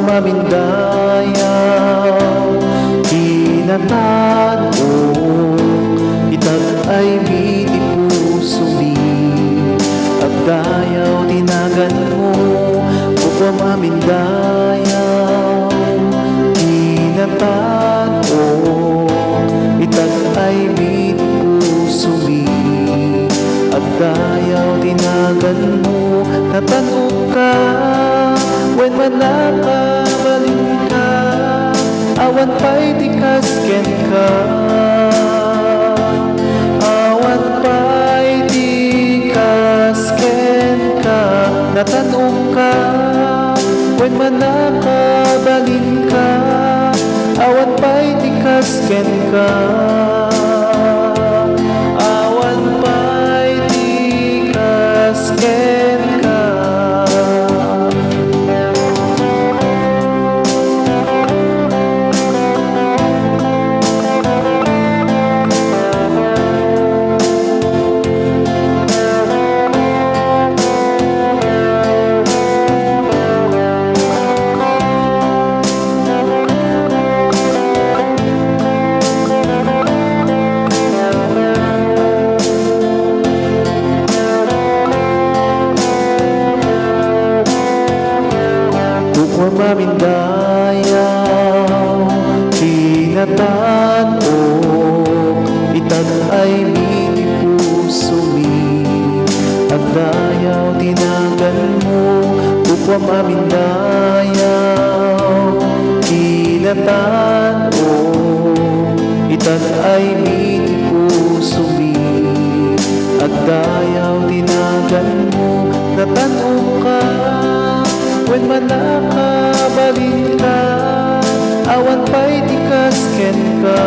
mamindayaw, kinatag o itag ay miti puso mi, agdayaw tinagan mo, upwa mamindayaw, kinatag o itag ay miti puso mi, agdayaw tinagan mo, natanong ka when manakabalin ka, awan pa'y di kasken ka, awan pa'y di kasken ka, natanong ka when manakabalin ka, awan pa'y di kasken ka, awan pa'y di kasken ka. Mamindayaw, kinatan o itag ay miti puso mi, agdayaw tinagan mo, upwa mamindayaw, kinatan o itag ay miti puso mi, agdayaw tinagan mo, natanong ka when manakabalin ka, awan pa'y di kasken ka.